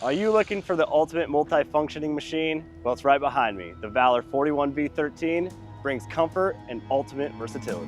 Are you looking for the ultimate multi-functioning machine? Well, it's right behind me. The Valor 41V13 brings comfort and ultimate versatility.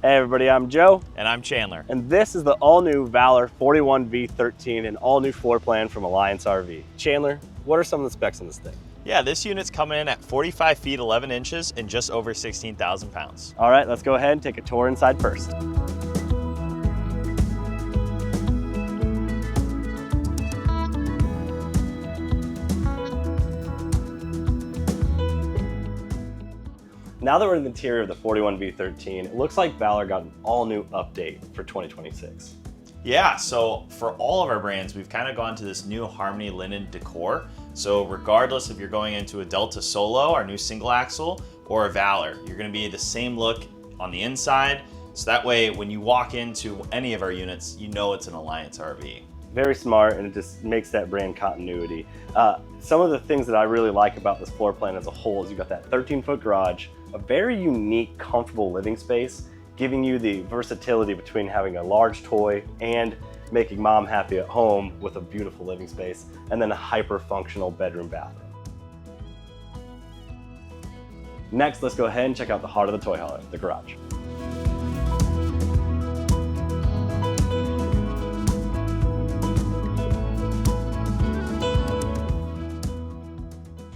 Hey everybody, I'm Joe. And I'm Chandler. And this is the all-new Valor 41V13 and all-new floor plan from Alliance RV. Chandler, what are some of the specs on this thing? Yeah, this unit's coming in at 45 feet 11 inches and just over 16,000 pounds. All right, let's go ahead and take a tour inside first. Now that we're in the interior of the 41V13, it looks like Valor got an all-new update for 2026. Yeah, so for all of our brands, we've kind of gone to this new Harmony linen decor. So regardless if you're going into a Delta Solo, our new single axle, or a Valor, you're gonna be the same look on the inside. So that way, when you walk into any of our units, you know it's an Alliance RV. Very smart, and it just makes that brand continuity. Some of the things that I really like about this floor plan as a whole is you've got that 13-foot garage, a very unique, comfortable living space, giving you the versatility between having a large toy and making mom happy at home with a beautiful living space, and then a hyper-functional bedroom bathroom. Next, let's go ahead and check out the heart of the toy hauler, the garage.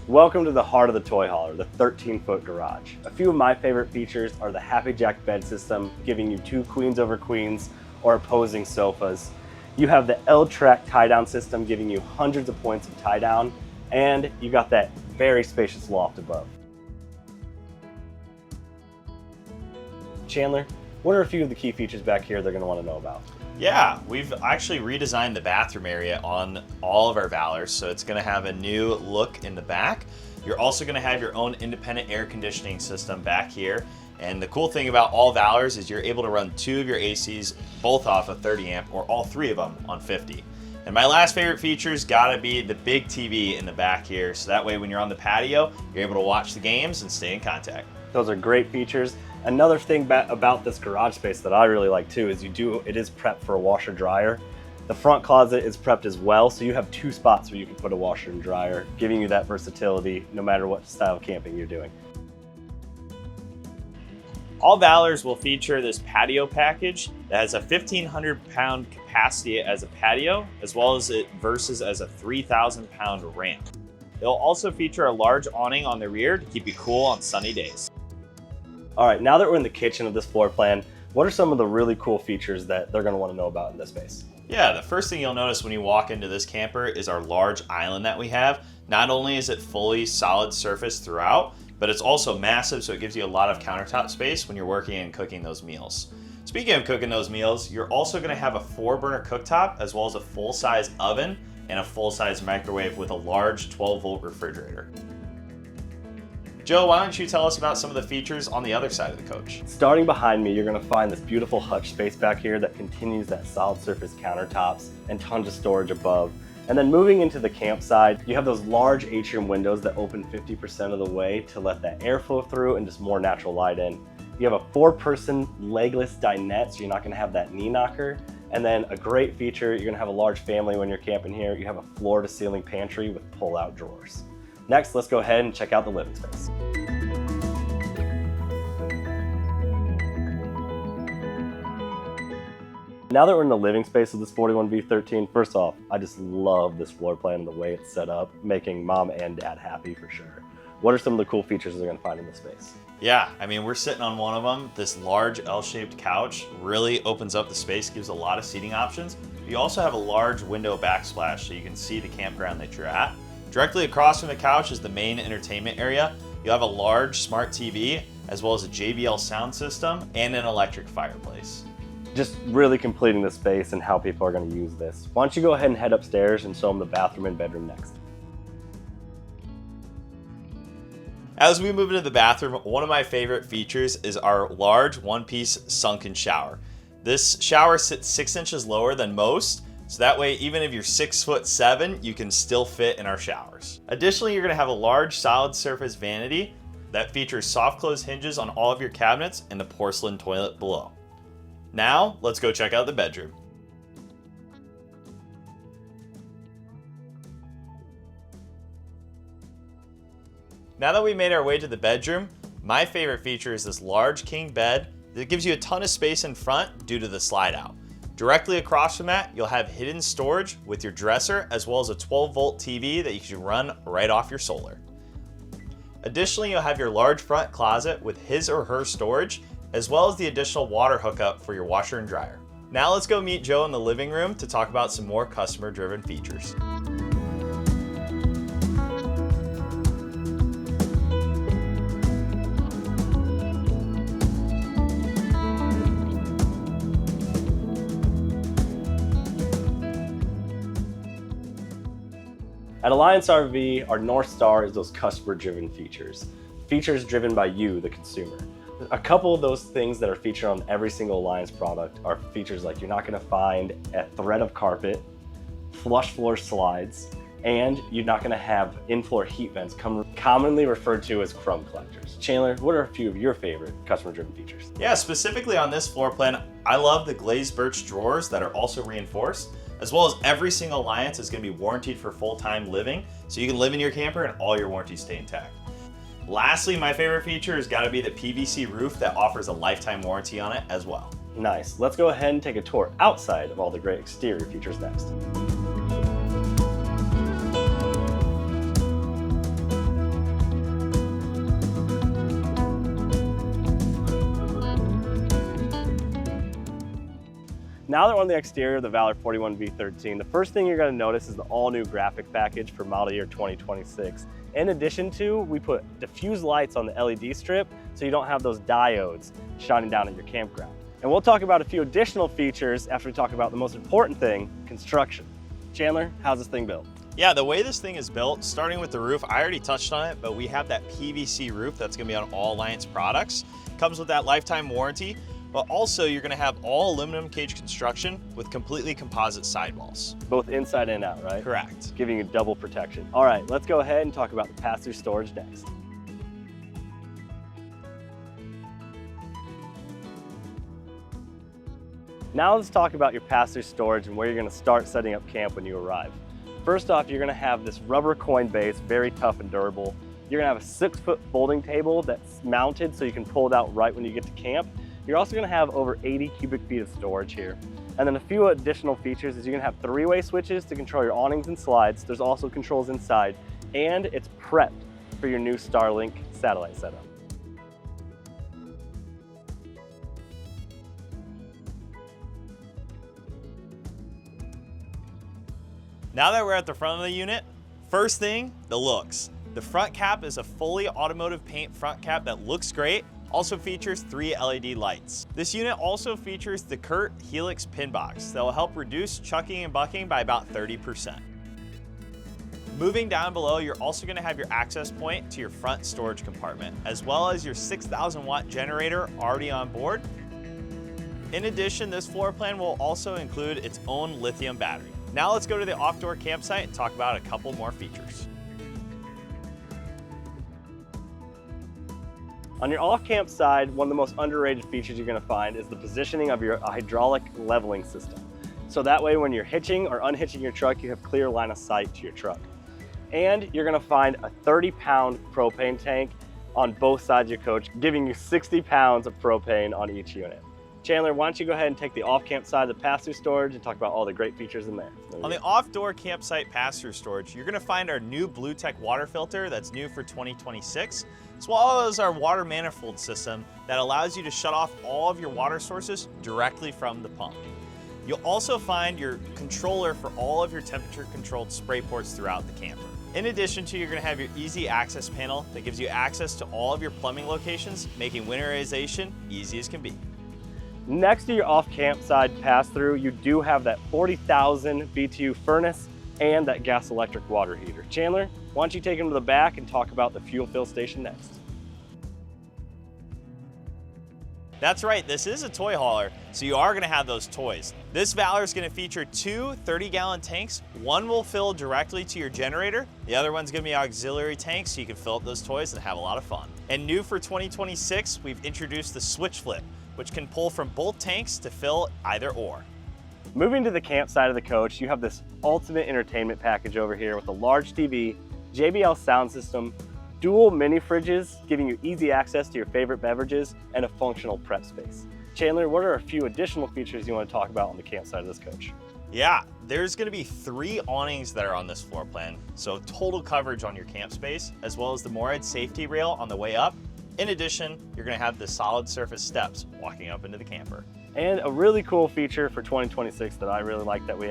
Welcome to the heart of the toy hauler, the 13-foot garage. A few of my favorite features are the HappiJac bed system, giving you 2 queens over queens or opposing sofas. You have the L-track tie-down system, giving you hundreds of points of tie-down, and you got that very spacious loft above. Chandler, what are a few of the key features back here they're going to want to know about? Yeah, we've actually redesigned the bathroom area on all of our Valors, so it's going to have a new look in the back. You're also going to have your own independent air conditioning system back here. And the cool thing about all Valors is you're able to run 2 of your ACs both off of 30 amp or all 3 of them on 50. And my last favorite feature's gotta be the big TV in the back here, so that way when you're on the patio, you're able to watch the games and stay in contact. Those are great features. Another thing about this garage space that I really like too is it is prepped for a washer dryer. The front closet is prepped as well, so you have 2 spots where you can put a washer and dryer, giving you that versatility no matter what style of camping you're doing. All Valors will feature this patio package that has a 1,500 pound capacity as a patio, as well as it versus as a 3,000 pound ramp. It'll also feature a large awning on the rear to keep you cool on sunny days. All right, now that we're in the kitchen of this floor plan, what are some of the really cool features that they're gonna wanna know about in this space? Yeah, the first thing you'll notice when you walk into this camper is our large island that we have. Not only is it fully solid surface throughout, but it's also massive, so it gives you a lot of countertop space when you're working and cooking those meals. Speaking of cooking those meals, you're also gonna have a 4-burner cooktop, as well as a full-size oven and a full-size microwave with a large 12-volt refrigerator. Joe, why don't you tell us about some of the features on the other side of the coach? Starting behind me, you're gonna find this beautiful hutch space back here that continues that solid surface countertops and tons of storage above. And then moving into the campsite, you have those large atrium windows that open 50% of the way to let that airflow through and just more natural light in. You have a 4-person legless dinette, so you're not gonna have that knee knocker. And then a great feature, you're gonna have a large family when you're camping here. You have a floor-to-ceiling pantry with pull-out drawers. Next, let's go ahead and check out the living space. Now that we're in the living space of this 41V13, first off, I just love this floor plan and the way it's set up, making mom and dad happy for sure. What are some of the cool features they're gonna find in this space? Yeah, I mean, we're sitting on one of them. This large L-shaped couch really opens up the space, gives a lot of seating options. You also have a large window backsplash so you can see the campground that you're at. Directly across from the couch is the main entertainment area. You'll have a large smart TV, as well as a JBL sound system and an electric fireplace. just really completing the space and how people are going to use this. Why don't you go ahead and head upstairs and show them the bathroom and bedroom next. As we move into the bathroom, one of my favorite features is our large one-piece sunken shower. This shower sits 6 inches lower than most, so that way even if you're 6'7", you can still fit in our showers. Additionally, you're gonna have a large solid surface vanity that features soft close hinges on all of your cabinets and the porcelain toilet below. Now, let's go check out the bedroom. Now that we made our way to the bedroom, my favorite feature is this large king bed that gives you a ton of space in front due to the slide out. Directly across from that, you'll have hidden storage with your dresser as well as a 12-volt TV that you can run right off your solar. Additionally, you'll have your large front closet with his or her storage as well as the additional water hookup for your washer and dryer. Now let's go meet Joe in the living room to talk about some more customer-driven features. At Alliance RV, our North Star is those customer-driven features. Features driven by you, the consumer. A couple of those things that are featured on every single Alliance product are features like you're not gonna find a thread of carpet, flush floor slides, and you're not gonna have in-floor heat vents, commonly referred to as crumb collectors. Chandler, what are a few of your favorite customer-driven features? Yeah, specifically on this floor plan, I love the glazed birch drawers that are also reinforced, as well as every single Alliance is gonna be warranted for full-time living, so you can live in your camper and all your warranties stay intact. Lastly, my favorite feature has gotta be the PVC roof that offers a lifetime warranty on it as well. Nice. Let's go ahead and take a tour outside of all the great exterior features next. Now that we're on the exterior of the Valor 41V13, the first thing you're going to notice is the all-new graphic package for model year 2026. In addition to, we put diffuse lights on the LED strip so you don't have those diodes shining down at your campground. And we'll talk about a few additional features after we talk about the most important thing, construction. Chandler, how's this thing built? Yeah, the way this thing is built, starting with the roof, I already touched on it, but we have that PVC roof that's gonna be on all Alliance products. Comes with that lifetime warranty. But also you're gonna have all aluminum cage construction with completely composite sidewalls. Both inside and out, right? Correct. Giving you double protection. All right, let's go ahead and talk about the pass-through storage next. Now let's talk about your pass-through storage and where you're gonna start setting up camp when you arrive. First off, you're gonna have this rubber coin base, very tough and durable. You're gonna have a 6-foot folding table that's mounted so you can pull it out right when you get to camp. You're also gonna have over 80 cubic feet of storage here. And then a few additional features is you're gonna have 3-way switches to control your awnings and slides. There's also controls inside, and it's prepped for your new Starlink satellite setup. Now that we're at the front of the unit, first thing, the looks. The front cap is a fully automotive paint front cap that looks great. Also features 3 LED lights. This unit also features the Kurt Helix pin box that will help reduce chucking and bucking by about 30%. Moving down below, you're also gonna have your access point to your front storage compartment, as well as your 6,000 watt generator already on board. In addition, this floor plan will also include its own lithium battery. Now let's go to the off-door campsite and talk about a couple more features. On your off-camp side, one of the most underrated features you're gonna find is the positioning of your hydraulic leveling system. So that way when you're hitching or unhitching your truck, you have clear line of sight to your truck. And you're gonna find a 30-pound propane tank on both sides of your coach, giving you 60 pounds of propane on each unit. Chandler, why don't you go ahead and take the off-camp side of the pass-through storage and talk about all the great features in there. On the off-door campsite pass-through storage, you're gonna find our new BlueTech water filter that's new for 2026, as well as our water manifold system that allows you to shut off all of your water sources directly from the pump. You'll also find your controller for all of your temperature-controlled spray ports throughout the camper. In addition to, you're gonna have your easy access panel that gives you access to all of your plumbing locations, making winterization easy as can be. Next to your off campsite pass-through, you do have that 40,000 BTU furnace and that gas electric water heater. Chandler, why don't you take him to the back and talk about the fuel fill station next? That's right, this is a toy hauler, so you are gonna have those toys. This Valor is gonna feature two 30-gallon tanks. One will fill directly to your generator. The other one's gonna be auxiliary tanks, so you can fill up those toys and have a lot of fun. And new for 2026, we've introduced the switch flip, which can pull from both tanks to fill either or. Moving to the campsite of the coach, you have this ultimate entertainment package over here with a large TV, JBL sound system, dual mini fridges giving you easy access to your favorite beverages, and a functional prep space. Chandler, what are a few additional features you want to talk about on the campsite of this coach? Yeah, there's gonna be 3 awnings that are on this floor plan, so total coverage on your camp space, as well as the Moride safety rail on the way up. In addition, you're gonna have the solid surface steps walking up into the camper. And a really cool feature for 2026 that I really like that we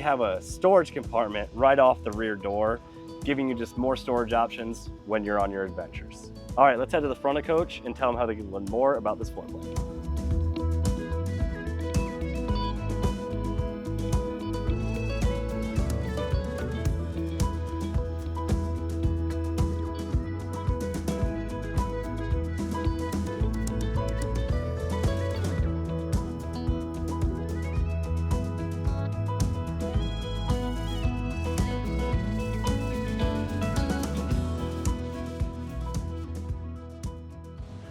have a storage compartment right off the rear door, giving you just more storage options when you're on your adventures. All right, let's head to the front of coach and tell them how they can learn more about this floor plan.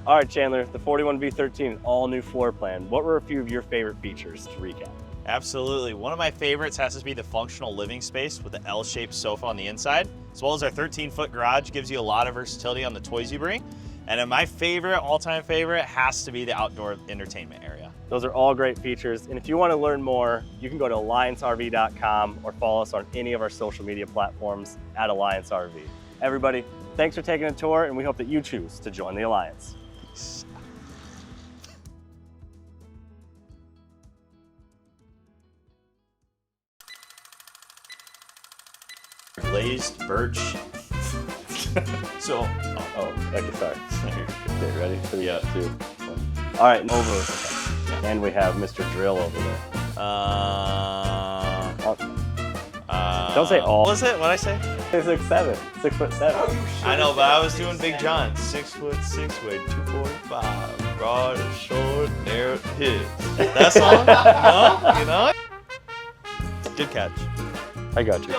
All right, Chandler, the 41V13 all new floor plan. What were a few of your favorite features to recap? Absolutely. One of my favorites has to be the functional living space with the L-shaped sofa on the inside, as well as our 13-foot garage gives you a lot of versatility on the toys you bring. And then my favorite, all-time favorite, has to be the outdoor entertainment area. Those are all great features. And if you want to learn more, you can go to alliancerv.com or follow us on any of our social media platforms at Alliance RV. Everybody, thanks for taking a tour, and we hope that you choose to join the Alliance. Glazed birch. So, Okay, sorry. Okay, ready? 3, Yeah. 2, 1. All right, over. Okay. And we have Mr. Drill over there. Don't say all. What was it? What'd I say? 6'7", 6'7". I know, but I was doing Big John. 6'6", weighed 245, broad and short, narrow hips. That song? No? You know? Good catch. I got you.